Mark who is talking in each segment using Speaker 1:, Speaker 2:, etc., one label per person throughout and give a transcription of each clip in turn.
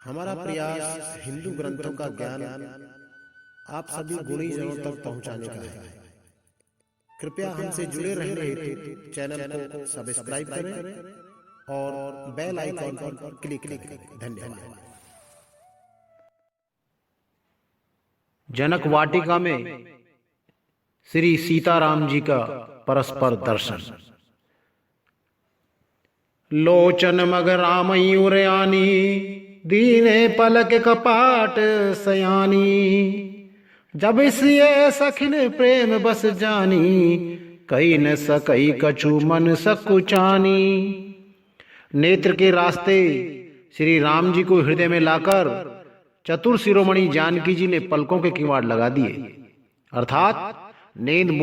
Speaker 1: हमारा प्रयास हिंदू ग्रंथों का ज्ञान आप सभी गुणीजनों तक पहुंचाने का है। कृपया हमसे जुड़े रहने हेतु चैनल को सब्सक्राइब करें और बेल आइकॉन पर क्लिक करें। धन्यवाद।
Speaker 2: जनक वाटिका में श्री सीताराम जी का परस्पर दर्शन। लोचन मग रामयूरयानी दीने पलक कपाट सयानी। जब सिए सखिन प्रेम बस जानी कई न सकई कछु मन सकुचानी। नेत्र के रास्ते श्री राम जी को हृदय में लाकर चतुर शिरोमणि जानकी जी ने पलकों के किवाड़ लगा दिए, अर्थात नेत्र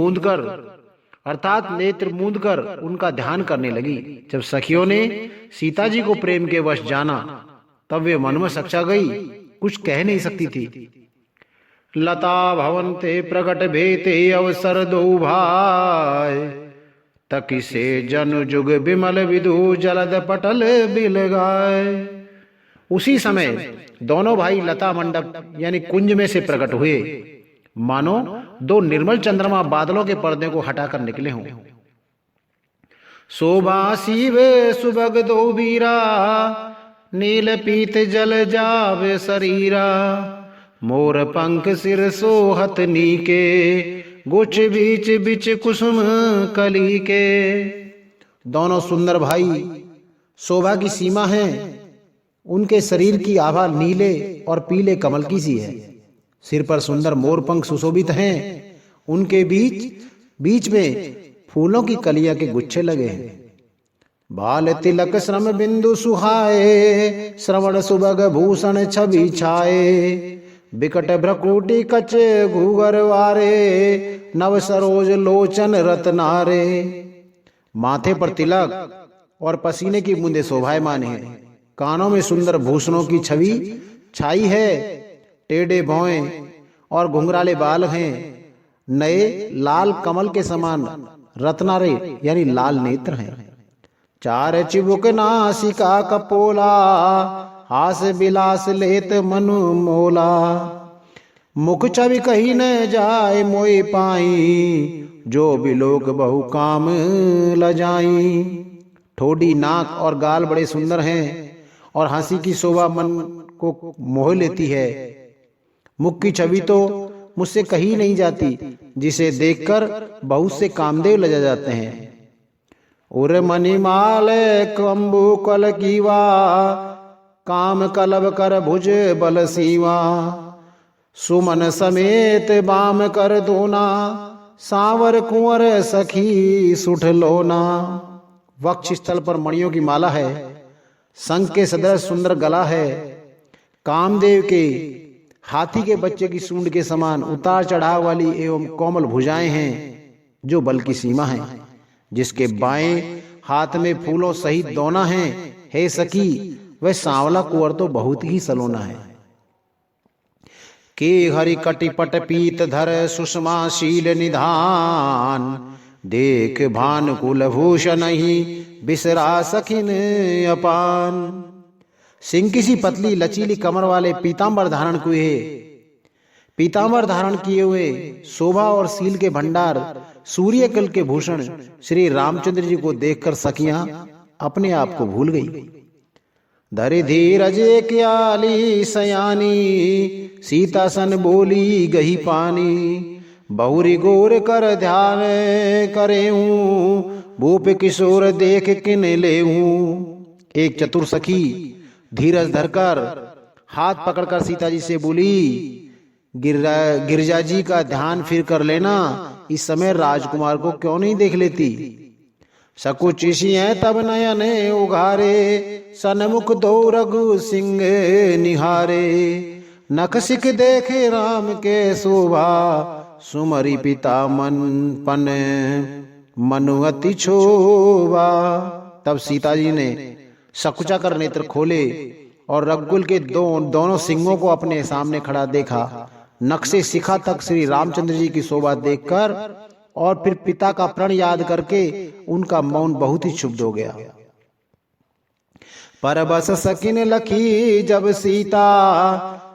Speaker 2: मूंद कर उनका ध्यान करने लगी। जब सखियों ने सीता जी को प्रेम के वश जाना तब वे मन में सचा गई, कुछ कह नहीं सकती थी। लता भवन्ते प्रकट भेते अवसर दो भाई, तकिसे जन जुग बिमल विदु जलद पटल बिल गाय। उसी समय दोनों भाई लता मंडप यानी कुंज में से प्रकट हुए, मानो दो निर्मल चंद्रमा बादलों के पर्दे को हटाकर निकले हों। शोभा शिव सुभग दो बीरा, नील पीत जल जाव शरीरा। मोर पंख सिर सोहत नीके, गुच बीच बिच कुसुम कली के। दोनों सुंदर भाई शोभा की सीमा है, उनके शरीर की आभा नीले और पीले कमल की सी है। सिर पर सुंदर मोर पंख सुशोभित हैं, उनके बीच में फूलों की कलियां के गुच्छे लगे हैं। बाल तिलक श्रम बिंदु सुहाए, श्रवण सुभग भूषण छवि छाए। बिकट भ्रकुटी कच घूगर वारे, नव सरोज लोचन रत्नारे। माथे पर तिलक और पसीने की बूंदे शोभायमान है, कानों में सुंदर भूषणों की छवि छाई है। टेढ़े भौएं और घुंघराले बाल हैं, नए लाल कमल के समान रत्नारे यानी लाल नेत्र हैं। चार चिबुक नासिका कपोला, हास विलास लेत मनु मोला। मुख छवि कहीं न जाए मोए पाई, जो बिलोक बहु काम लजाई। ठोड़ी नाक और गाल बड़े सुंदर हैं और हंसी की शोभा मन को मोह लेती है। मुख की छवि तो मुझसे कहीं नहीं जाती, जिसे देखकर बहुत से कामदेव लजा जाते हैं। उर मणिमाल कंबु कल कीवा, काम कलब कर भुज बल सीवा। सुमन समेत बाम कर दोना, सांवर कुंवर सखी सुठ लोना। वक्ष स्थल पर मणियों की माला है, शंख के सदृश सुंदर गला है। कामदेव के हाथी के बच्चे की सूंड के समान उतार चढ़ाव वाली एवं कोमल भुजाएं हैं, जो बल की सीमा है। जिसके बाएं हाथ में फूलों सहित दोना है, हे सखी वह सांवला कुंवर तो बहुत ही सलोना है। के हरि कटिपट पीत धर सुषमा शील निधान, देख भान कुल भूषण ही बिसरा सखिन अपान। सिंह की सी पतली लचीली कमर वाले पीतांबर धारण किए हुए शोभा और शील के भंडार सूर्य कल के भूषण श्री रामचंद्र जी को देखकर सखियां अपने आप को भूल गई। धरि धीरज क्याली सयानी, सीता सन बोली गही पानी। बहुरी गोर कर ध्यान करेऊं, भूप किशोर देख किन लेऊं। एक चतुर सखी धीरज धरकर हाथ पकड़कर सीता जी से बोली, गिरजा जी का ध्यान फिर कर लेना, इस समय राजकुमार को क्यों नहीं देख लेती। सकुचिशी है तब नयन उघारे, सन्मुख दो रघु सिंह निहारे। नख सिख देखे राम के शोभा, सुमरी पिता मन पन मनु अति क्षोभा। तब सीता जी ने सकुचा कर नेत्र खोले और रघुकुल के दोनों सिंहों को अपने सामने खड़ा देखा। नख से शिखा तक श्री रामचंद्र जी की शोभा देखकर और फिर पिता का प्रण याद करके उनका मौन बहुत ही क्षुब्ध हो गया। पर बस सकिन लखी जब सीता,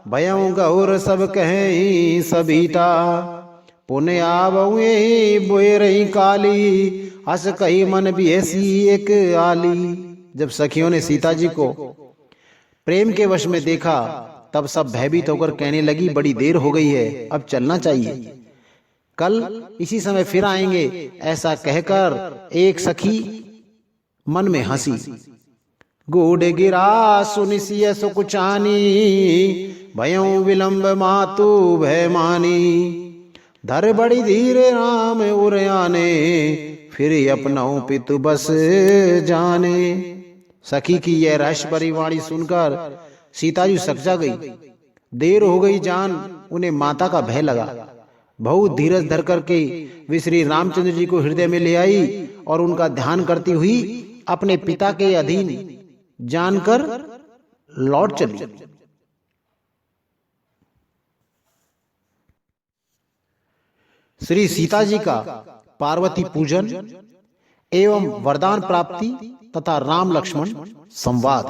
Speaker 2: भयं गौर सब कहें सबीता। पुण्य आवुए बोए रही काली, हस कही मन भी ऐसी एक आली। जब सखियों ने सीता जी को प्रेम के वश में देखा तब सब भयभीत होकर कहने लगी, बड़ी देर हो गई है, अब चलना चाहिए, कल इसी समय फिर आएंगे। ऐसा कहकर एक सखी मन में हंसी। गूढ़ गिरा सुनिसिय सुकुचानी, भयों विलंब मातु भय मानी। धर बड़ी धीर राम उरयाने, फिर अपनौ पितु बस जाने। सखी की यह रहस्य भरी वाणी सुनकर सीता जी सकजा गई। देर हो गई जान उन्हें माता का भय लगा। बहुत धीरज धर करके वे श्री रामचंद्र जी को हृदय में ले आई और उनका ध्यान करती हुई अपने पिता के अधीन जानकर लौट चली। श्री सीता जी का पार्वती पूजन एवं वरदान प्राप्ति तथा राम लक्ष्मण संवाद।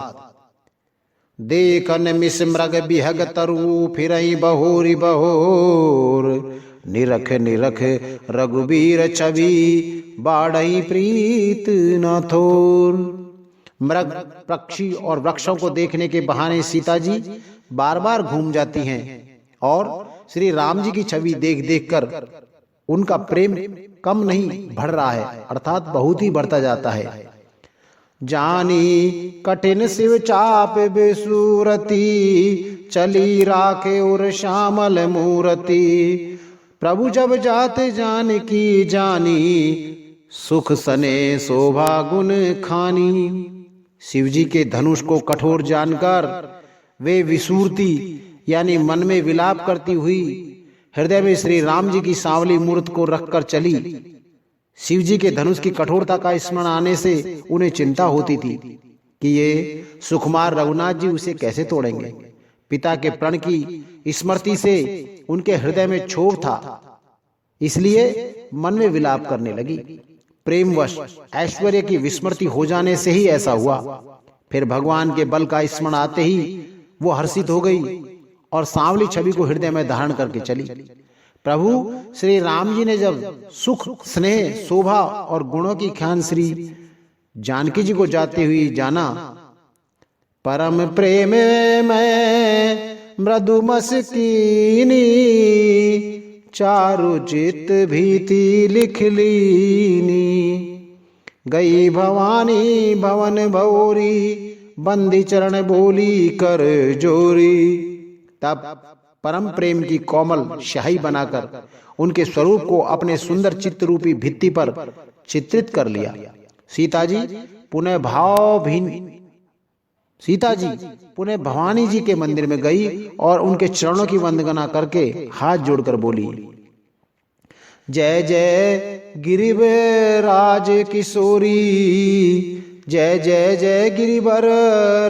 Speaker 2: देखन मिस मृग बिहग तरु, फिरई बहोरी बहोर। निरख निरख रघुबीर छवि, बाढ़ई प्रीत न थोर। मृग पक्षी और वृक्षों को देखने के बहाने सीता जी बार बार घूम जाती हैं और श्री राम जी की छवि देख देख कर उनका प्रेम कम नहीं बढ़ रहा है, अर्थात बहुत ही बढ़ता जाता है। जानी कठिन शिव चाप बेसूरती, चली राखे और श्यामल मूरति। प्रभु जब जाते जान की जानी, सुख सने शोभा गुण खानी। शिव जी के धनुष को कठोर जानकर वे विसूरती यानी मन में विलाप करती हुई हृदय में श्री राम जी की सांवली मूर्त को रखकर चली। शिव जी के धनुष की कठोरता का स्मरण आने से उन्हें चिंता होती थी कि ये सुकुमार रघुनाथ जी उसे कैसे तोड़ेंगे। पिता के प्रण की स्मृति से उनके हृदय में क्षोभ था, इसलिए मन में विलाप करने लगी। प्रेमवश ऐश्वर्य की विस्मृति हो जाने से ही ऐसा हुआ। फिर भगवान के बल का स्मरण आते ही वो हर्षित हो गई और सांवली छवि को हृदय में धारण करके चली। प्रभु श्री राम जी ने जब सुख स्नेह शोभा और गुणों की ख्यान श्री जानकी जी को जाते हुए जाना, परम प्रेम में मृदु मस्कीनी, चारु चित भीति लिख लीनी। गई भवानी भवन भौरी, बंदी चरण बोली कर जोरी। तब परम प्रेम की कोमल शाही बनाकर उनके स्वरूप को अपने सुंदर चित्त रूपी भित्ति पर चित्रित कर लिया। सीता जी पुनः भवानी जी के मंदिर में गई और उनके चरणों की वंदना करके हाथ जोड़कर बोली, जय जय गिरिवराज किशोरी, जय जय जय गिरिवर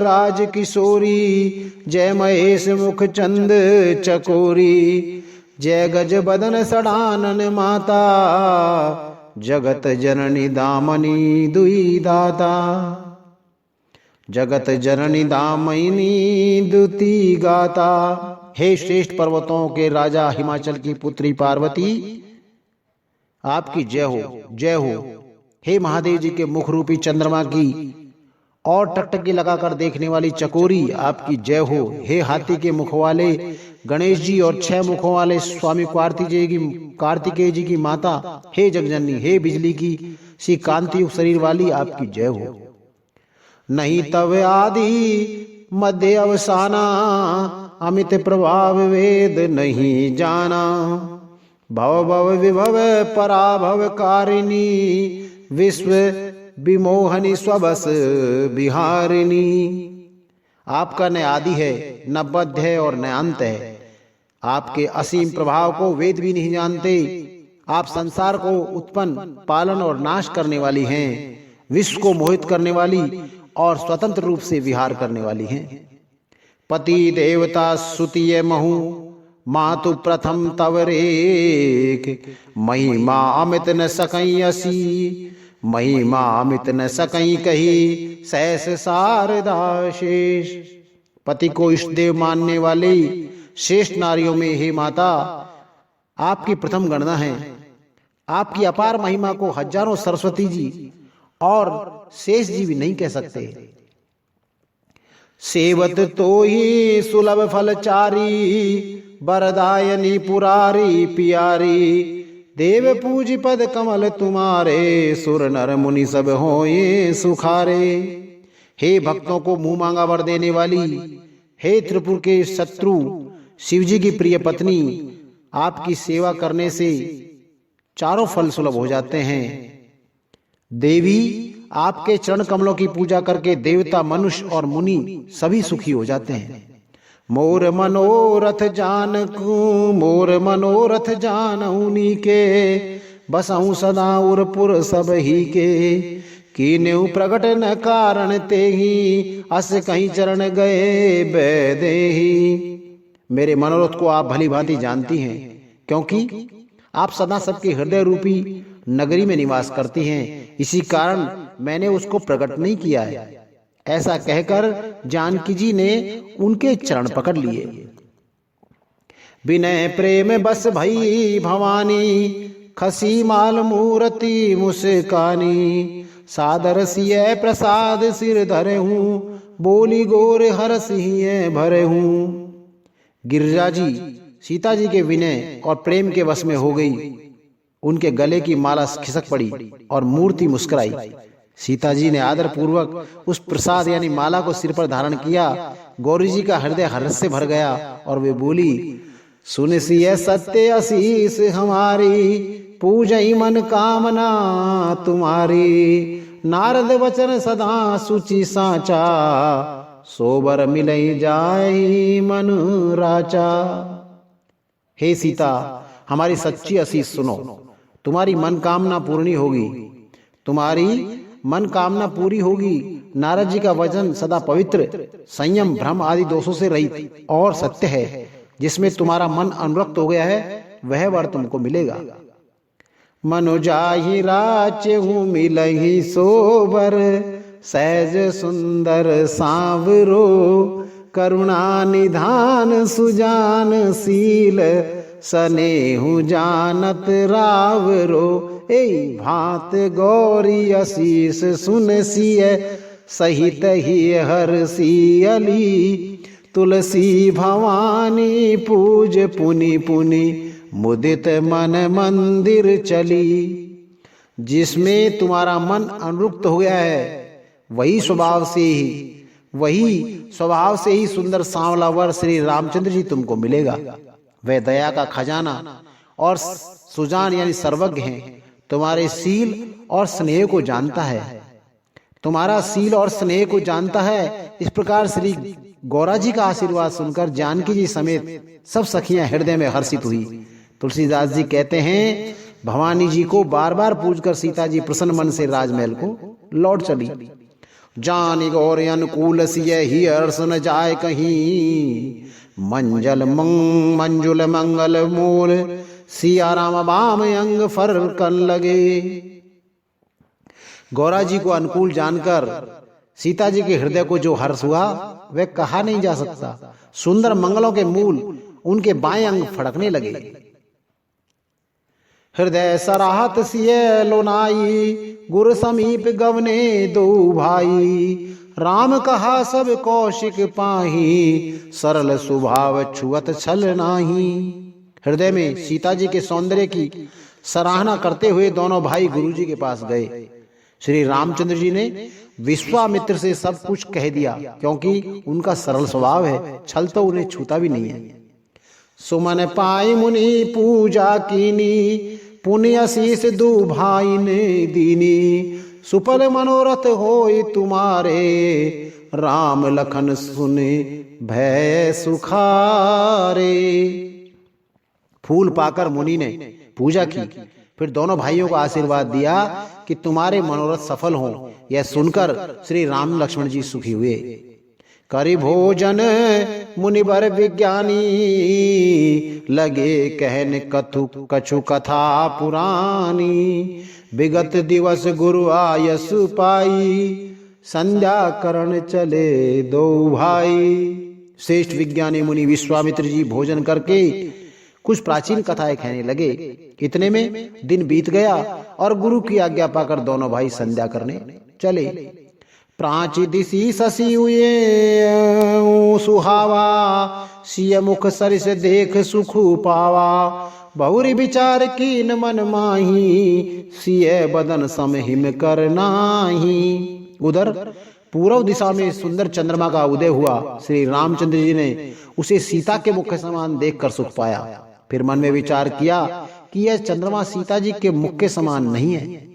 Speaker 2: राज किशोरी। जय महेश मुख चंद चकोरी, जय गज बदन सडानन माता। जगत जननी दामनी दुई दाता, जगत जननी दामिनी दुती गाता। हे श्रेष्ठ पर्वतों के राजा हिमाचल की पुत्री पार्वती, आपकी जय हो, जय हो। हे महादेव जी के मुख रूपी चंद्रमा की और टकटकी लगाकर देखने वाली चकोरी, आपकी जय हो। हे हाथी के मुख वाले गणेश जी और 6 मुखों वाले स्वामी कार्तिकेय जी की माता, हे जगजननी, हे बिजली की सी कांति युक्त शरीर वाली, आपकी जय हो। नहीं तव आदि मध्य अवसाना, अमित प्रभाव वेद नहीं जाना। भव भव विभव पराभव कारिणी, विश्व विमोहनी स्वबस बिहारिणी। आपका न आदि है, न मध्य है और न अंत है। आपके असीम प्रभाव को वेद भी नहीं जानते। आप संसार को उत्पन्न, पालन और नाश करने वाली हैं, विश्व को मोहित करने वाली और स्वतंत्र रूप से विहार करने वाली हैं। पति देवता सुतिय महु, मातु प्रथम तव रेख। महिमा अमित न सकई असी, महिमा अमित न सकई कही, सहस शारदा शेष। पति को इष्ट देव मानने वाली श्रेष्ठ नारियों में हे माता आपकी प्रथम गणना है। आपकी अपार महिमा को हजारों सरस्वती जी और शेष जी भी नहीं कह सकते। सेवत तो ही सुलभ फलचारी, बरदायनी पुरारी पियारी। देव पूज पद कमल तुम्हारे, सुर नर मुनि सब होए सुखारे। हे भक्तों को मुंह मांगा वर देने वाली, हे त्रिपुर के शत्रु शिवजी की प्रिय पत्नी, आपकी सेवा करने से चारों फल सुलभ हो जाते हैं। देवी आपके चरण कमलों की पूजा करके देवता मनुष्य और मुनि सभी सुखी हो जाते हैं। मोर मनोरथ जानकू, मोर मनोरथ जानऊनी के, बसऊं सदा उरपुर सब ही के। कीन्यू प्रगट न कारण ते ही, अस कहीं चरण गए बैदेही। मेरे मनोरथ को आप भली भांति जानती हैं, क्योंकि आप सदा सबके हृदय रूपी नगरी में निवास करती हैं। इसी कारण मैंने उसको प्रकट नहीं किया है। ऐसा कहकर जानकी जी ने उनके चरण पकड़ लिए। विनय प्रेम बस भई भवानी, खसी माल मूर्ति मुस्कानी। सादर सिय प्रसाद सिर धरे हूँ, बोली गोर हर सिंह भरे हूँ। गिरिजा जी सीता जी के विनय और प्रेम के वश में हो गई। उनके गले की माला खिसक पड़ी और मूर्ति मुस्कुराई। सीता जी ने आदर पूर्वक उस प्रसाद यानी माला को सिर पर धारण किया। गौरी जी का हृदय हर्ष से भर गया और वे बोली, सुन सिय सत्य आशीष हमारी, पूजई मन कामना तुम्हारी। नारद वचन सदा सुचि साचा, सोबर मिलई जाई मन राचा। हे सीता, हमारी सच्ची आशीष सुनो, तुम्हारी मन कामना पूर्णी होगी। तुम्हारी मन कामना पूरी होगी। नारद जी का वचन सदा पवित्र, संयम, भ्रम आदि दोषों से रहित और सत्य है। जिसमें तुम्हारा मन अनुरक्त हो गया है वह वर तुमको मिलेगा। मनु जाहि राचे हूँ मिलहि सोबर, सहज सुंदर सांवरो। करुणा निधान सुजान शील, सनेहु जानत रावरो। ए भात गौरी आशीष सुन सिय, सहित ही हर सियली। तुलसी भवानी पूज पुनि पुनि, मुदित मन मंदिर चली। जिसमें तुम्हारा मन अनुरुक्त हो गया है वही स्वभाव से ही सुंदर सांवला वर श्री रामचंद्र जी तुमको मिलेगा। वह दया का खजाना और सुजान यानी सर्वज्ञ हैं। तुम्हारे शील और स्नेह को जानता है। तुम्हारा शील और स्नेह को जानता है। इस प्रकार श्री गौरा जी का आशीर्वाद सुनकर जानकी जी समेत सब सखियां हृदय में हर्षित हुई। तुलसीदास जी कहते हैं, भवानी जी को बार बार पूजकर सीता जी प्रसन्न मन से राजमहल को लौट चली। जानी गौर अनुकूल सिय ही हर्ष न जाए कहीं। मंजुल मंगल मूल, सिया राम बाम अंग फर कर लगे। गौरा जी को अनुकूल जानकर सीता जी के हृदय को जो हर्ष हुआ वह कहा नहीं जा सकता। सुंदर मंगलों के मूल उनके बाएं अंग फड़कने लगे। हृदय सराहत सिय लोनाई, गुर समीप गवने दो भाई। राम कहा सब कौशिक पाही, सरल स्वभाव छुअत छल नाही। हृदय में सीता जी के सौंदर्य की सराहना करते हुए दोनों भाई गुरु जी के पास गए। श्री रामचंद्र जी ने विश्वामित्र से सब कुछ कह दिया, क्योंकि उनका सरल स्वभाव है, छल तो उन्हें छूता भी नहीं है। सुमन पाई मुनि पूजा कीनी, पुण्य आशीष दो भाई ने दीनी। सुफल मनोरथ होय तुम्हारे, राम लखन सुने भय सुखारे। फूल पाकर मुनि ने पूजा की, फिर दोनों भाइयों को आशीर्वाद दिया कि तुम्हारे मनोरथ सफल हों। यह सुनकर श्री राम लक्ष्मण जी सुखी हुए। करि भोजन मुनिवर विज्ञानी, लगे कहन कछु कथा पुरानी। विगत दिवस गुरु आयस पाई, संध्या करण चले दो भाई। श्रेष्ठ विज्ञानी मुनि विश्वामित्र जी भोजन करके कुछ प्राचीन कथाएं कहने लगे। इतने में दिन बीत गया और गुरु की आज्ञा पाकर दोनों भाई संध्या करने चले। प्राची दिशी शशि हुए सुहावा, सिय मुख सरिस देख सुख पावा। बहुरी विचार कीन मन माही, सिय बदन सम हिम कर नाही। उधर पूर्व दिशा में सुंदर चंद्रमा का उदय हुआ। श्री रामचंद्र जी ने उसे सीता के मुख के समान देखकर सुख पाया। फिर मन में विचार किया कि यह चंद्रमा सीता जी के मुख के समान नहीं है।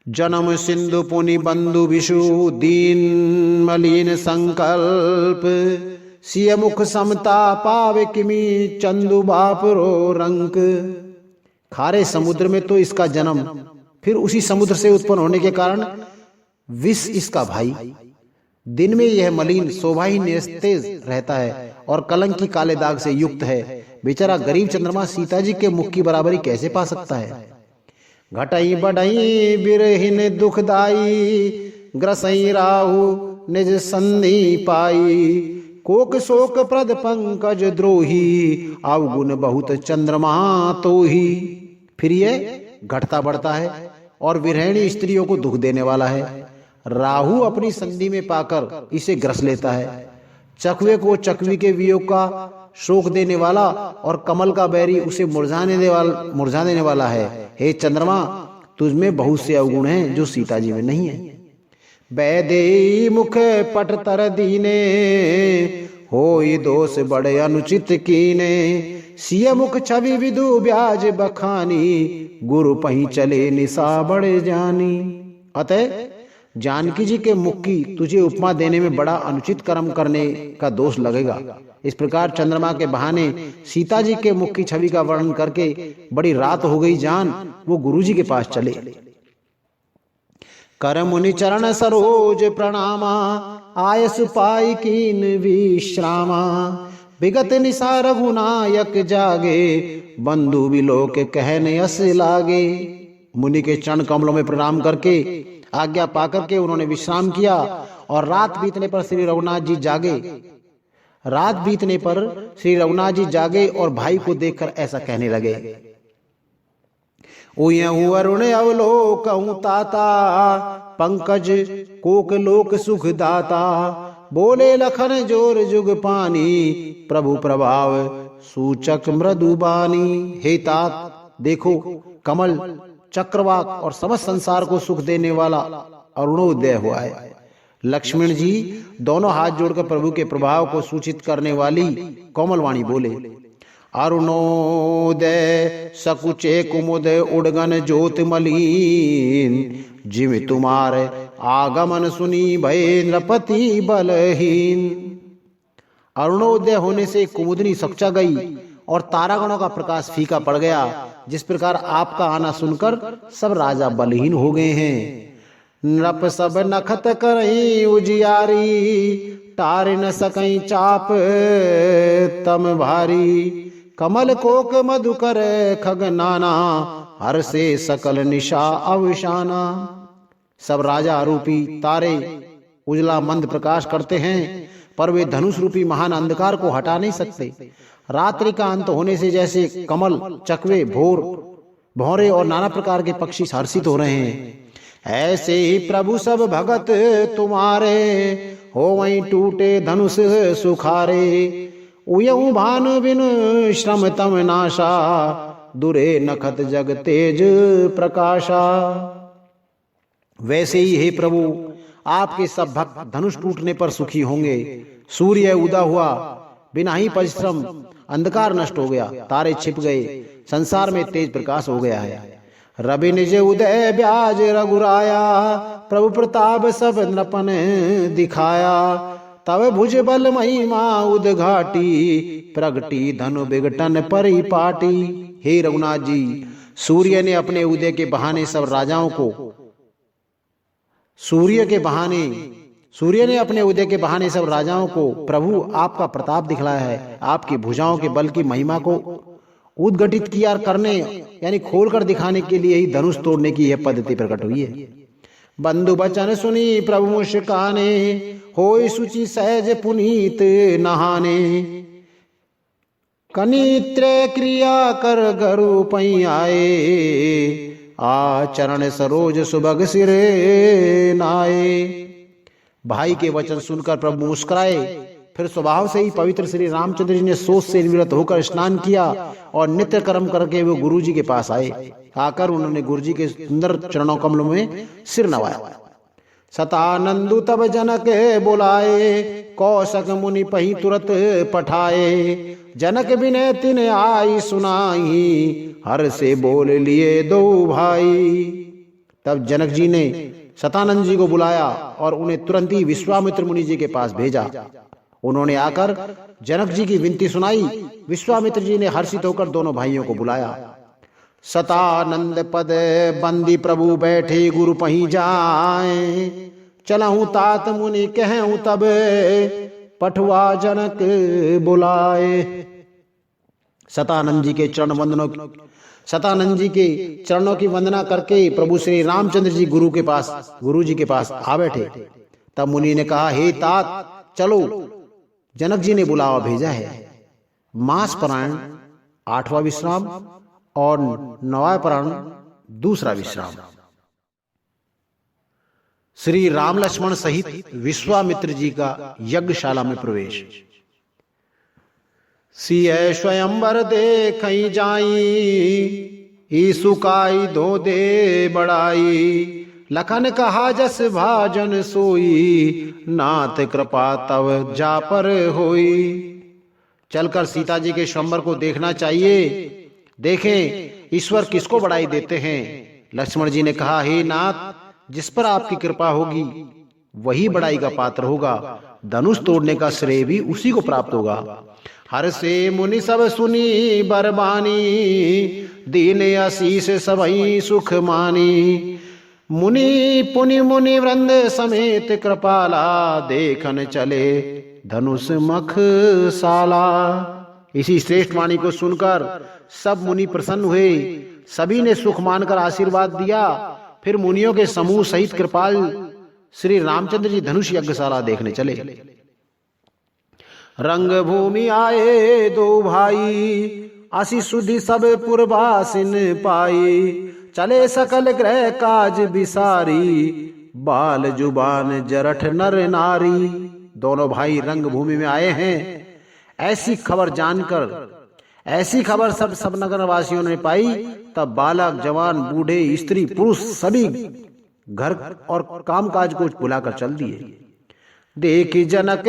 Speaker 2: जन्म सिंधु पुनि बंधु विषु, दीन मलिन संकल्प। सिय मुख समता पावे किमी, चंदु बाप रो रंक। खारे समुद्र में तो इसका जन्म, फिर उसी समुद्र से उत्पन्न होने के कारण विष इसका भाई। दिन में यह मलिन शोभाहीन तेज रहता है और कलंक की काले दाग से युक्त है। बेचारा गरीब चंद्रमा सीता जी के मुख की बराबरी कैसे पा सकता है। घटई बढ़ई बिरहिन दुखदाई, ग्रसई राहु निज संधि पाई। कोक शोक प्रद पंकज द्रोही, अवगुण बहुत चंद्रमा तो ही। फिर यह घटता बढ़ता है और विरहिणी स्त्रियों को दुख देने वाला है। राहु अपनी संधि में पाकर इसे ग्रस लेता है। चकवे को चकवी के वियोग का शोक देने वाला और कमल का बैरी उसे मुरझा देने वाला है। हे चंद्रमा, तुझमें बहुत से अवगुण हैं जो सीता जी में नहीं है। बैदे मुख पट तर दीने, होई दोष बड़े अनुचित कीने। सिय मुख छवि विदु ब्याज बखानी, गुरु पही चले निशा बड़े जानी। अतः जानकी जी के मुख की तुझे उपमा देने में बड़ा अनुचित कर्म करने का दोष लगेगा। इस प्रकार चंद्रमा के बहाने सीता जी के मुख की छवि का वर्णन करके बड़ी रात हो गई जान वो गुरु जी के पास चले। कर मुनि चरण सरोज प्रणामा, आयस पाई कीन विश्रामा। विगत निशा रघुनायक जागे, बंधु बिलोक कहने यस लागे। मुनि के चरण कमलों में प्रणाम करके आज्ञा पाकर के उन्होंने विश्राम किया और रात बीतने पर श्री रघुनाथ जी जागे और भाई को देखकर ऐसा कहने लगे। उयहु अरुण अवलोकहु ताता, पंकज कोक लोक सुख दाता। बोले लखन जोर जुग पानी, प्रभु प्रभाव सूचक मृदुबानी। हे तात, देखो कमल चक्रवाक और समस्त संसार को सुख देने वाला अरुणोदय हुआ है। लक्ष्मण जी दोनों हाथ जोड़कर प्रभु के प्रभाव को सूचित करने वाली कोमल वाणी बोले। अरुणोदय सकुचे कुमुद उड़गन ज्योति मलीन, जिम तुम्हारे आगमन सुनी भय नृपति बलहीन। अरुणोदय होने से कुमुदनी सकुचा गई और तारागणों का प्रकाश फीका पड़ गया। जिस प्रकार आपका आना सुनकर सब राजा बलहीन हो गए हैं। नृप सब नखत करई उजियारी, टार न सकई चाप तम भारी। कमल कोक मधुकर खग नाना, हर से सकल निशा अवशाना। सब राजा रूपी तारे उजला मंद प्रकाश करते हैं, पर वे धनुष रूपी महान अंधकार को हटा नहीं सकते। रात्रि का अंत होने से जैसे कमल, चकवे, भौरे और नाना प्रकार के पक्षी हर्षित हो रहे हैं, ऐसे ही प्रभु सब भगत तुम्हारे, हो वहीं टूटे धनुष सुखारे। उयऊ भानु बिनु श्रम तम नाशा, दुरे नखत जग तेज प्रकाशा। वैसे ही हे प्रभु, आपके सब भक्त धनुष टूटने पर सुखी होंगे। सूर्य उदा हुआ, बिना ही परिश्रम अंधकार नष्ट हो गया, तारे छिप गए, संसार में तेज प्रकाश हो गया है। रवि निज उदय ब्याज रघुराया, प्रभु प्रताप सब नृपन दिखाया। तब भुज बल महिमा उदघाटी, प्रगटी धनु विघटन परिपाटी। हे रघुनाथ जी, सूर्य ने अपने उदय के बहाने सब राजाओं को प्रभु आपका प्रताप दिखलाया है। आपकी भुजाओं के बल की महिमा को उद्घटित किया करने यानी खोलकर दिखाने के लिए ही धनुष तोड़ने की यह पद्धति प्रकट हुई है। बंधु बचन सुनी प्रभु मुस्काने, होय सुचि सहज पुनीत नहाने। कनित्रे क्रिया कर गरु पई आए, आचरण सरोज सुभग सिरे नाये। भाई के वचन सुनकर प्रभु मुस्कुराए। फिर स्वभाव से ही पवित्र श्री रामचंद्र जी ने सोच से निवृत्त होकर स्नान किया और नित्य कर्म करके वो गुरु जी के पास आए। आकर उन्होंने गुरु जी के सुंदर चरणों कमलों में सिर नवाया। सतानंदु तब जनक बुलाए, कौशक मुनि पही तुरत पठाए। जनक बिने तिन आई सुनाई, हर से बोल लिए दो भाई। तब जनक जी ने सतानंद जी को बुलाया और उन्हें तुरंत ही विश्वामित्र मुनि जी के पास भेजा। उन्होंने आकर जनक जी की विनती सुनाई। विश्वामित्र जी ने हर्षित होकर दोनों भाइयों को बुलाया। सतानंद पद बंदी प्रभु बैठे गुरु पही जाए, चलहूं तात मुनि कहूं तब पठवा जनक बुलाए। सतानंद जी के चरणों की वंदना करके प्रभु श्री रामचंद्र जी गुरु जी के पास आ बैठे। तब मुनि ने कहा, हे तात चलो, जनक जी ने बुलावा भेजा है। मास परायण 8वां विश्राम और 9वां परायण 2रा विश्राम। श्री राम लक्ष्मण सहित विश्वामित्र जी का यज्ञशाला में प्रवेश। सिय स्वयंवर देखई जाई, ईसु काई धो दे बड़ाई। लखन कहा जस भाजन सोई, नाथ कृपा तब जा पर होई। चलकर सीता जी के स्वयंवर को देखना चाहिए। देखें ईश्वर किसको बड़ाई देते हैं। लक्ष्मण जी ने कहा, हे नाथ, जिस पर आपकी कृपा होगी वही बड़ाई का पात्र होगा। धनुष तोड़ने का श्रेय भी उसी को प्राप्त होगा। हर से मुनि सब सुनी बरबानी, दीन आशीष सबई सुख मानी। मुनि पुनि मुनि वृंद समेत कृपाला, देखन चले धनुष मख साला। इसी श्रेष्ठ वाणी को सुनकर सब मुनि प्रसन्न हुए। सभी ने सुख मानकर आशीर्वाद दिया। फिर मुनियों के समूह सहित कृपाल श्री रामचंद्र जी धनुष यज्ञशाला देखने चले। रंग भूमि आए दो भाई, असी सुधि सब पुरवासिन पाई। चले सकल ग्रह काज बिसारी, बाल जुबान जरठ नर नारी। दोनों भाई रंग भूमि में आए हैं। ऐसी खबर सब नगर वासियों ने पाई। तब बालक जवान बूढ़े स्त्री पुरुष सभी घर और कामकाज को बुलाकर चल दिए। देख जनक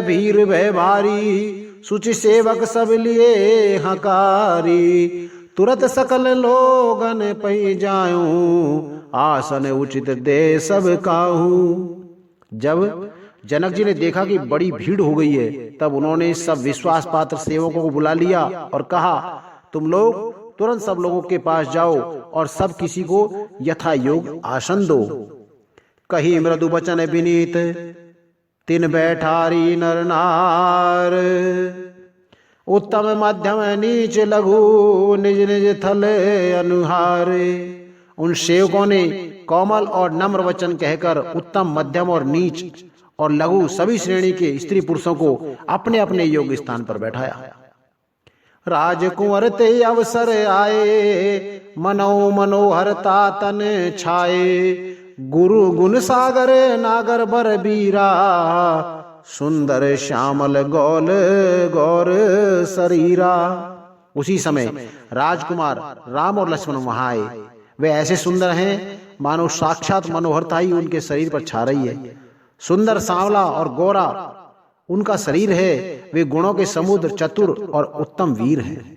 Speaker 2: भीर भय भारी, सुचि सेवक सब लिए हकारी। तुरत सकल लोगन पई जाऊं, आसन उचित दे सब काहू। जब जनक जी ने देखा कि बड़ी भीड़ हो गई है, तब उन्होंने सब विश्वास पात्र सेवकों को बुला लिया और कहा, तुम लोग तुरंत सब लोगों के पास जाओ और सब किसी को यथा योग आसन दो। कही मृदु वचन विनीत, तिन बैठारी नर नार। उत्तम मध्यम नीच लघु, निज निज थल अनुहारे। उन सेवकों ने कोमल और नम्र वचन कहकर उत्तम, मध्यम और नीच और लघु सभी श्रेणी के स्त्री पुरुषों को अपने अपने योग्य स्थान पर बैठाया। राजकुंवर ते अवसर आए, मनोहर तातन छाए। गुरु गुण सागर नागर बर बीरा, सुंदर श्यामल गौल गौर शरीरा। उसी समय राजकुमार राम और लक्ष्मण वहां आए। वे ऐसे सुंदर हैं मानो साक्षात मनोहरता ही उनके शरीर पर छा रही है। सुंदर सांवला और गोरा उनका शरीर है। वे गुणों के समुद्र, चतुर और उत्तम वीर हैं।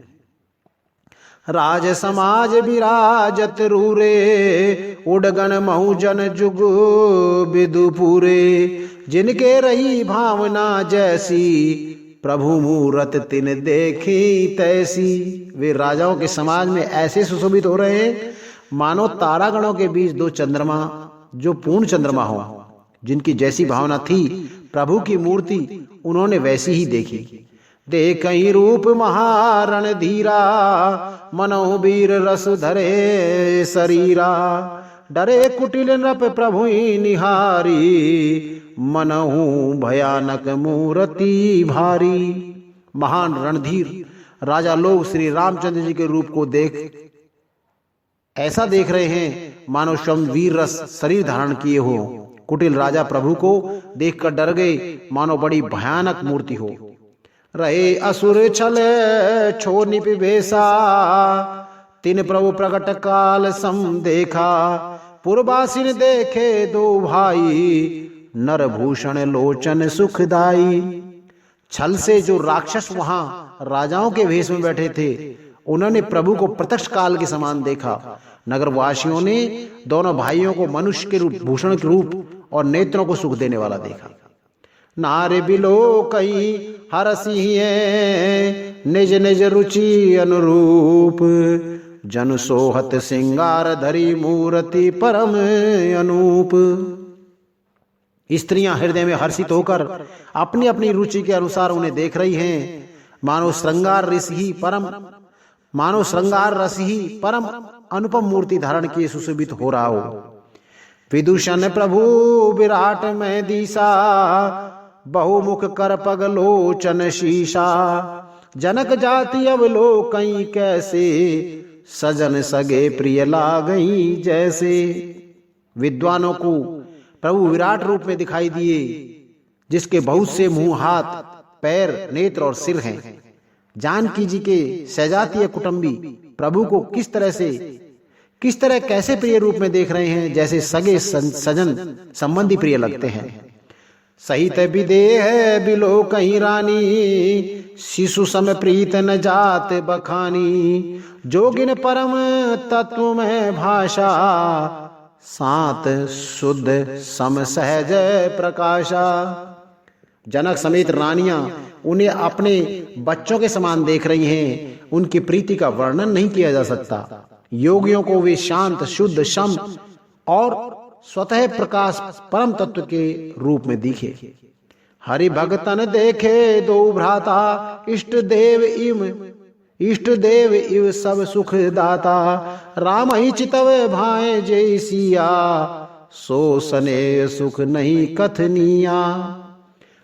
Speaker 2: राज समाज विराजत रूरे, उडगन महूजन जुग विदुपुरे। जिनके रही भावना जैसी, प्रभु मूरत तिन देखी तैसी। वे राजाओं के समाज में ऐसे सुशोभित हो रहे हैं मानो तारागणों के बीच दो चंद्रमा जो पूर्ण चंद्रमा हो। जिनकी जैसी भावना थी, प्रभु की मूर्ति उन्होंने वैसी ही देखी। देखहि रूप महारण धीरा, मनहु वीर रस धरे शरीरा। डरे कुटिल नृप प्रभु निहारी, मनहु भयानक मूर्ति भारी। महान रणधीर राजा लोग श्री रामचंद्र जी के रूप को ऐसा देख रहे हैं मानो स्वयं वीर रस शरीर धारण किए हो। कुटिल राजा प्रभु को देखकर डर गए, मानो बड़ी भयानक मूर्ति हो। रहे असुर छल छो निपिवेशा, तिन प्रभु प्रकट काल सम देखा। पुरबासिन देखे दो भाई, नरभूषण लोचन सुखदाई। छल से जो राक्षस वहां राजाओं के वेश में बैठे थे, उन्होंने प्रभु को प्रत्यक्ष काल के समान देखा। नगरवासियों ने दोनों भाइयों को मनुष्य के रूप, भूषण के रूप और नेत्रों को सुख देने वाला देखा। नारे बिलो कई हरसी निज निज रुचि अनुरूप, जन सोहत सिंगार धरी मूर्ति परम अनूप। स्त्रियां हृदय में हर्षित होकर अपनी अपनी रुचि के अनुसार उन्हें देख रही हैं, मानो श्रृंगार रस ही परम अनुपम मूर्ति धारण किए सुशोभित हो रहा हो। विदूषण प्रभु विराट में दिशा, बहुमुख कर पग लोचन शीशा। जनक जाति अवलोकई कैसे, सजन सगे प्रिय लागई जैसे। विद्वानों को प्रभु विराट रूप में दिखाई दिए, जिसके बहुत से मुंह, हाथ, पैर, नेत्र और सिर हैं। जानकी जी के सहजातीय कुटुंबी प्रभु को किस तरह कैसे प्रिय रूप में देख रहे हैं, जैसे सगे सजन संबंधी प्रिय लगते हैं। सहित विदेह बिलो कहीं रानी, शिशु सम प्रीत न जात बखानी। जोगिन परम तत्व में भाषा, सात शुद्ध सम सहज प्रकाशा। जनक समेत रानियां उन्हें अपने बच्चों के समान देख रही हैं। उनकी प्रीति का वर्णन नहीं किया जा सकता। योगियों को वे शांत, शुद्ध, सम और स्वतः प्रकाश परम तत्व के रूप में दिखे। हरि भगतन देखे दो भ्राता, इष्ट देव इव सब सुख दाता। राम ही चितव भाए जय सिया, सो सने सुख नहीं कथनिया।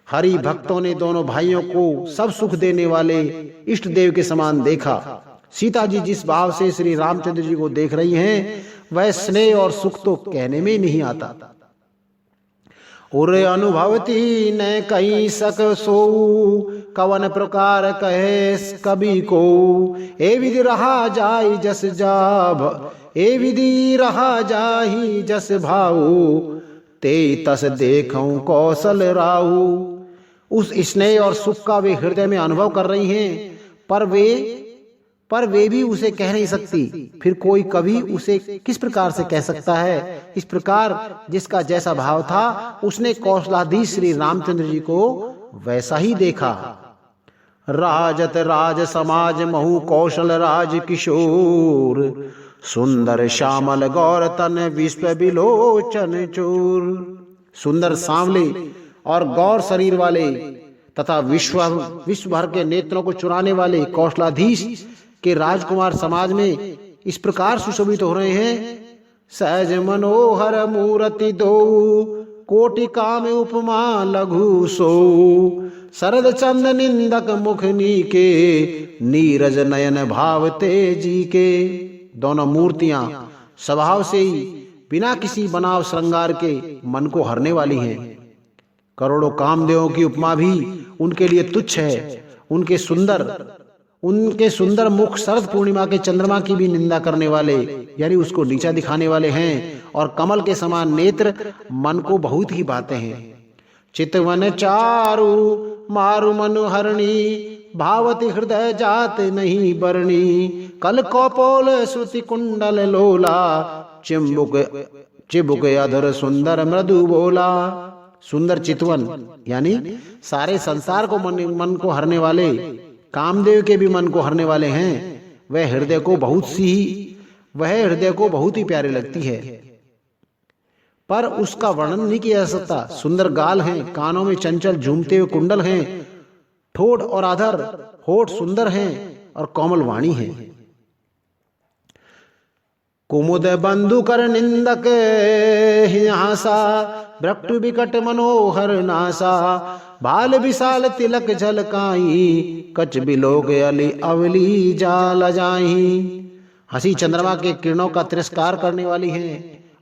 Speaker 2: हरि भक्तों ने दोनों भाइयों को सब सुख देने वाले इष्ट देव के समान देखा। सीता जी जिस भाव से श्री रामचंद्र जी को देख रही हैं, वह स्नेह और सुख तो कहने में नहीं आता। उर अनुभवती न कहीं सक सो, कवन प्रकार कहे कवि को। ए विधि रहा जाई जस जाभ, ए विधि रहा जाही जस भाऊ। ते तस देखऊं कौशल राहु। उस स्नेह और सुख का वे हृदय में अनुभव कर रही हैं, पर वे भी उसे कह नहीं सकती। फिर कोई कवि उसे किस प्रकार से कह सकता है। इस प्रकार जिसका जैसा भाव था, उसने कौशलाधीश श्री रामचंद्र जी को वैसा ही देखा। राजत राज समाज महु कौशल राज किशोर, सुंदर श्यामल गौर तन विश्व बिलोचन चोर। सुंदर सांवले और गौर शरीर वाले तथा विश्व भर के नेत्रों को चुराने वाले कौशलाधीश के राजकुमार समाज में इस प्रकार सुशोभित हो रहे हैं। सहज मनोहर मूर्ति दो, कोटि काम उपमा लघु सो। शरद चंद निंदक मुख नीके, नीरज नयन भाव तेजी के। दोनों मूर्तियां स्वभाव से ही बिना किसी बनाव श्रृंगार के मन को हरने वाली हैं। करोड़ों कामदेवों की उपमा भी उनके लिए तुच्छ है। उनके सुंदर मुख शरद पूर्णिमा के चंद्रमा की भी निंदा करने वाले, यानी उसको नीचा दिखाने वाले हैं। और कमल के समान नेत्र मन को बहुत ही भाते हैं। चितवन चारु मारु मनुहरणी, भावती हृदय जात नहीं बरणी। कल कौपोल श्रुति कुंडल लोला, चिबुक अधर सुंदर मृदु बोला। सुंदर चितवन यानी सारे संसार को मन को हरने वाले, कामदेव के भी मन को हरने वाले हैं। वह हृदय को बहुत ही प्यारी लगती है, पर उसका वर्णन नहीं किया जा सकता। सुंदर गाल हैं, कानों में चंचल झूमते हुए कुंडल हैं, ठोड़ और आधर होठ सुंदर हैं और कोमल वाणी है। कुमुद बंधु कर निंदक हासा, भ्रक्टु विकट मनोहर नासा, बाल विशाल तिलक झलकाई, कच बिलोक अली अवली जाल जाई। हंसी चंद्रमा के किरणों का तिरस्कार करने वाली है,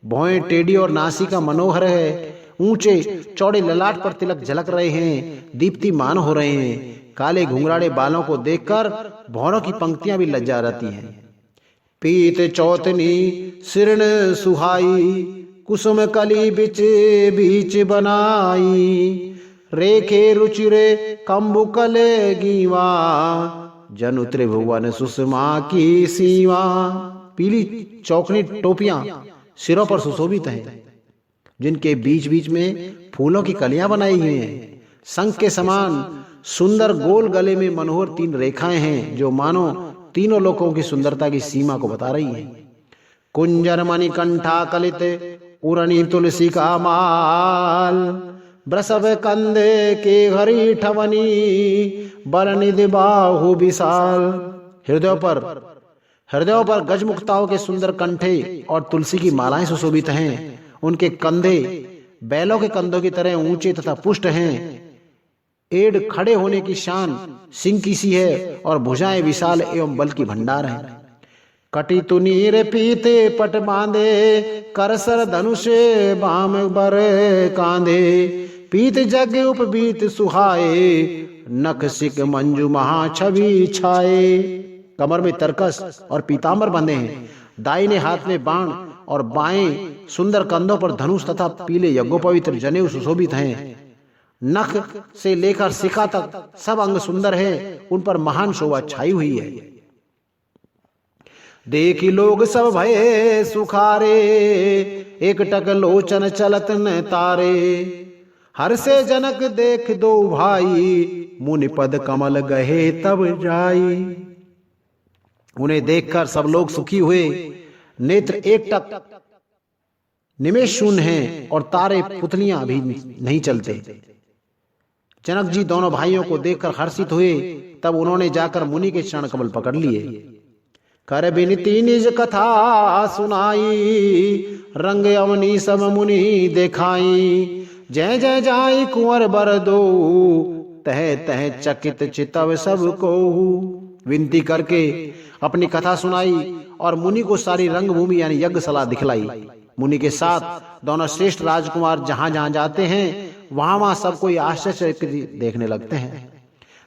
Speaker 2: भौएं टेढ़ी और नासिका मनोहर है, ऊंचे चौड़े ललाट पर तिलक झलक रहे हैं, दीप्तिमान हो रहे हैं। काले घुंघराड़े बालों को देखकर भौरों की पंक्तियां भी लज्जा रहती हैं। पीत चौतनी सिरण सुहाई, कुसुम कली बिच बीच बनाई, रेखे रुचिरे कंबुकल गीवा, जनु त्रिभुवन सुषमा की सीवा। पीली चौकनी टोपियां सिरों पर सुशोभित हैं, जिनके बीच बीच में फूलों की कलियां बनाई हुई हैं। शंख के समान सुंदर गोल गले में मनोहर 3 रेखाएं हैं, जो मानो तीनों लोकों की सुंदरता की सीमा को बता रही हैं। कुंजर मणिकंठा कलित उरनी तुलसी का माल, ब्रसव कंधे के हरी ठवनी, बरनिधि बाहु विशाल। हृदयों पर गजमुक्ताओं के सुंदर कंठे और तुलसी की मालाएं सुशोभित हैं। उनके कंधे बैलों के कंधों की तरह ऊंचे तथा पुष्ट हैं। एड़ खड़े होने की शान सिंह की सी है और भुजाएं विशाल एवं बल की भंडार हैं। कटी तुनीर पीते पट बांधे, करसर धनुष बाम बर कांधे, पीत जग उपबीत सुहाए, नख सिक मंजू महा छवि छाए। कमर में तरकस और पीतांबर बंधे हैं, दाहिने हाथ में बाण और बाएं सुंदर कंधों पर धनुष तथा पीले यज्ञोपवित्र जनेऊ सुशोभित हैं। नख से लेकर शिखा तक सब अंग सुंदर है, उन पर महान शोभा छाई हुई है। देखी लोग सब भये सुखारे, एक टक लोचन चलत न तारे, हर से जनक देख दो भाई, मुनि पद कमल गहे तब जाई। उन्हें देखकर सब लोग सुखी हुए, नेत्र एक टक निमेष शून्य हैं और तारे पुतलियां भी नहीं चलते। जनक जी दोनों भाइयों को देखकर हर्षित हुए, तब उन्होंने जाकर मुनि के चरण कमल पकड़ लिए। कर बिनती निज कथा सुनाई, रंग अवनी सब मुनि देखाई, जय जय जाई कुंवर बर दो, तह तह चकित चितव सब को। विनती करके अपनी कथा सुनाई और मुनि को सारी रंगभूमि यानी यज्ञशाला दिखलाई। मुनि के साथ दोनों श्रेष्ठ राजकुमार जहां जहां जाते हैं, वहां वहां सब कोई आश्चर्य देखने लगते हैं।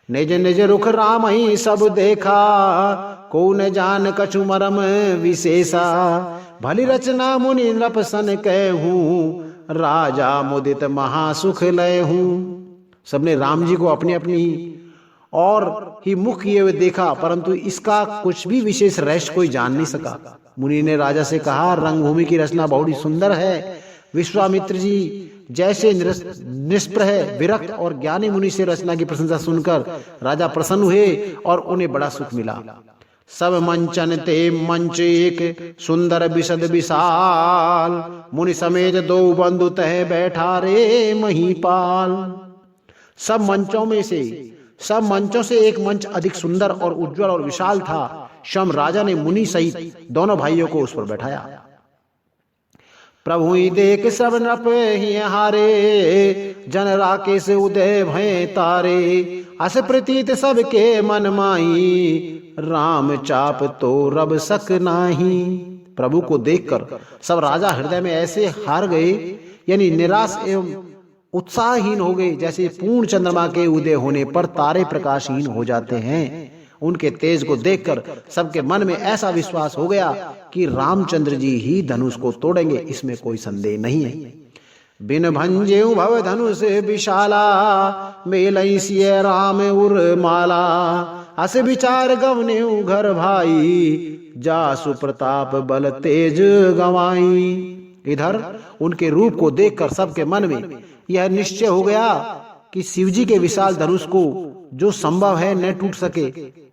Speaker 2: निज निज रुख राम ही सब देखा, को न जान कछु मरम विशेषा, भली रचना मुनि नृपसन कहूं, राजा मुदित महासुख लय हूं। सबने राम जी को अपनी अपनी और ही मुख किए हुए देखा, परंतु इसका कुछ भी विशेष रहस्य कोई जान नहीं सका। मुनि ने राजा से कहा, रंगभूमि की रचना बहुत ही सुंदर है। विश्वामित्र जी जैसे निष्प्रह विरक्त और ज्ञानी मुनि से रचना की प्रशंसा सुनकर राजा प्रसन्न हुए और उन्हें बड़ा सुख मिला। सब मंचन ते मंच एक सुंदर विशद विशाल, मुनि समेत दो बंधु तह बैठा रे महीपाल। सब मंचों से एक मंच अधिक सुंदर और उज्जवल और विशाल था। शम राजा ने मुनि सहित दोनों भाइयों को उस पर बैठाया। प्रभु ही देख सब नृप ही हारे, जन राकेश उदय भय तारे, अस प्रतीत सबके मन माही, राम चाप तो रब सक नाही। प्रभु को देखकर सब राजा हृदय में ऐसे हार गए, यानी निराश एवं उत्साहहीन हो गए, जैसे पूर्ण चंद्रमा के उदय होने पर तारे प्रकाशहीन हो जाते हैं। उनके तेज को देखकर सबके मन में ऐसा विश्वास हो गया कि रामचंद्र जी ही धनुष को तोड़ेंगे, इसमें कोई संदेह नहीं है। बिन भंजे भव धनुष विशाला, मेलई सिय राम उर माला, अस विचार गवने घर भाई, जासु प्रताप बल तेज गवाई। इधर उनके रूप को देखकर सबके मन में यह निश्चय हो गया कि शिवजी के विशाल धनुष को जो संभव है न टूट सके,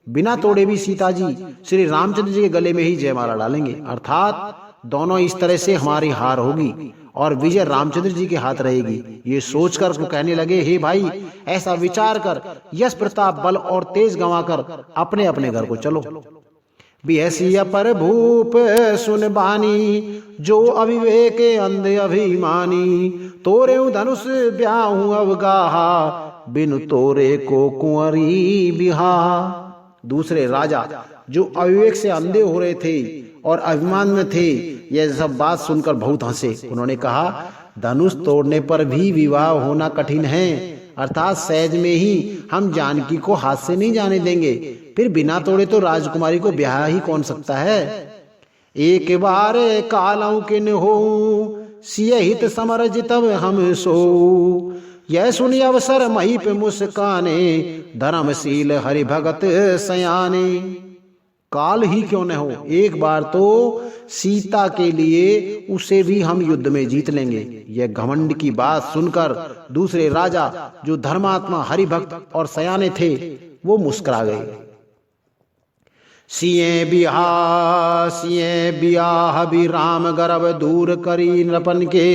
Speaker 2: बिना तोड़े भी सीता जी श्री रामचंद्र जी के गले में ही जयमाला डालेंगे, अर्थात दोनों इस तरह से हमारी हार होगी और विजय रामचंद्र जी के हाथ रहेगी। ये सोचकर वो कहने लगे, हे भाई, ऐसा विचार कर यश प्रताप बल और तेज गंवाकर अपने अपने घर को चलो। बिहसिया पर भूप सुन बानी, जो अविवेक अंध अभिमानी, तोरे धनुष ब्याहू अवगाहा, बिनु तोरे को कुंवरी बिहा। दूसरे राजा जो अविवेक से अंधे हो रहे थे और अभिमान में थे, यह सब बात सुनकर बहुत हंसे। उन्होंने कहा, धनुष तोड़ने पर भी विवाह होना कठिन है, अर्थात सहज में ही हम जानकी को हाथ से नहीं जाने देंगे, फिर बिना तोड़े तो राजकुमारी को ब्याह ही कौन सकता है। एक बार कालऊ किन हो, सिय हित समरज तब हम सो, यह सुनी अवसर महीप मुस्काने, धर्मशील हरि भगत सयाने। काल ही क्यों न हो, एक बार तो सीता के लिए उसे भी हम युद्ध में जीत लेंगे। यह घमंड की बात सुनकर दूसरे राजा जो धर्मात्मा हरिभक्त और सयाने थे वो मुस्कुरा गए। सिए बियाह भी राम गर्भ दूर करी नृपन के,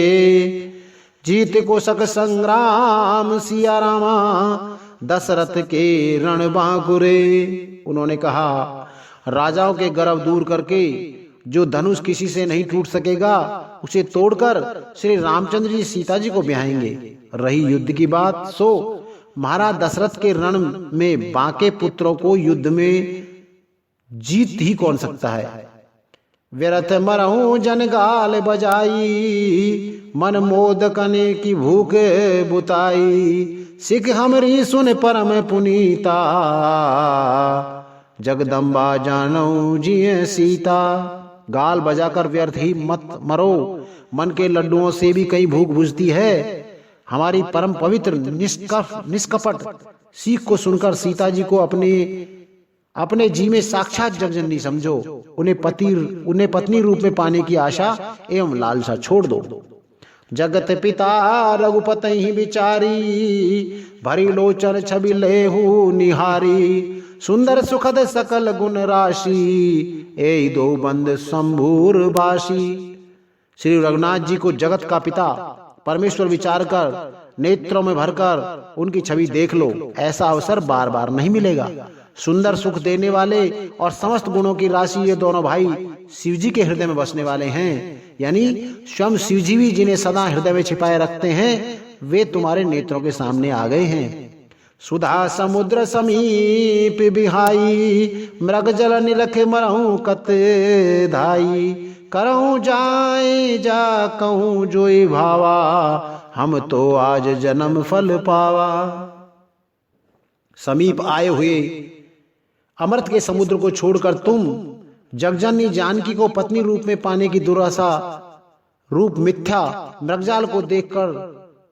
Speaker 2: जीत को सक संग्राम सिया रामा, दशरथ के रण बांकुरे। उन्होंने कहा, राजाओं के गर्व दूर करके जो धनुष किसी से नहीं टूट सकेगा, उसे तोड़कर श्री रामचंद्र जी सीता जी को ब्याहेंगे। रही युद्ध की बात, सो महाराज दशरथ के रण में बांके पुत्रों को युद्ध में जीत ही कौन सकता है। व्यर्थ मरहूं जनगाल बजाई, मन मोद कने की भूख बुताई, सिख हमरी सुन परम पुनीता, जगदम्बा जानऊ जिये सीता। गाल बजाकर व्यर्थ ही मत मरो, मन के लड्डुओं से भी कहीं भूख बुझती है। हमारी परम पवित्र निष्कपट सीख को सुनकर सीता जी को अपने जी में साक्षात जगजननी समझो। उन्हें पत्नी रूप में पाने की आशा एवं लालसा छोड़ दो। जगत पिता रघुपति विचारी, भरी लोचन छवि लेहु निहारी, सुंदर सुखद सकल गुण राशि, ए दो बंद संभूर बासी। श्री रघुनाथ जी को जगत का पिता परमेश्वर विचार कर नेत्रों में भरकर उनकी छवि देख लो। ऐसा अवसर बार बार नहीं मिलेगा। सुंदर सुख देने वाले और समस्त गुणों की राशि ये दोनों भाई शिव जी के हृदय में बसने वाले हैं, यानी स्वयं शिव जी भी जिन्हें सदा हृदय में छिपाए रखते हैं, वे तुम्हारे नेत्रों के सामने आ गए हैं। सुधा समुद्र समीप बिहाई, मृग जल निरख मरहूं कत धाई, करहूं जाए जा कहूं जोई भावा, हम तो आज जन्म फल पावा। समीप आए हुए अमृत के समुद्र को छोड़कर तुम जगजननी जानकी को पत्नी रूप में पाने की दुराशा रूप मिथ्या मृगजाल को देखकर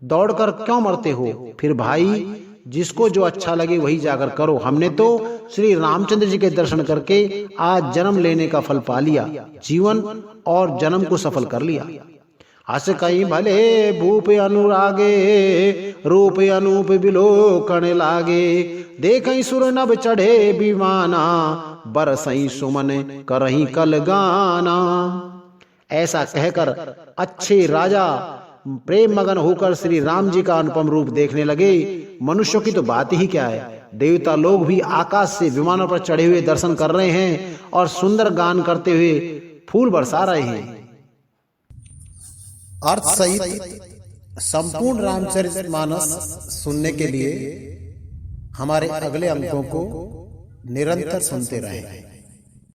Speaker 2: दौड़कर क्यों मरते हो। फिर भाई, जिसको जो अच्छा लगे वही जाकर करो। हमने तो श्री रामचंद्र जी के दर्शन करके आज जन्म लेने का फल पा लिया, जीवन और जन्म को सफल कर लिया। हस कहीं भले भूप अनुरागे, रूप अनूप बिलोकण लागे, देखई सुर नभ चढ़े विमाना, बरसई सुमन करही कल गाना। ऐसा कहकर अच्छे राजा प्रेम मगन होकर श्री राम जी का अनुपम रूप देखने लगे। मनुष्यों की तो बात ही क्या है, देवता लोग भी आकाश से विमानों पर चढ़े हुए दर्शन कर रहे हैं और सुंदर गान करते हुए फूल बरसा रहे हैं।
Speaker 1: अर्थ सहित संपूर्ण रामचरितमानस सुनने के लिए हमारे अगले अंकों को निरंतर सुनते रहें।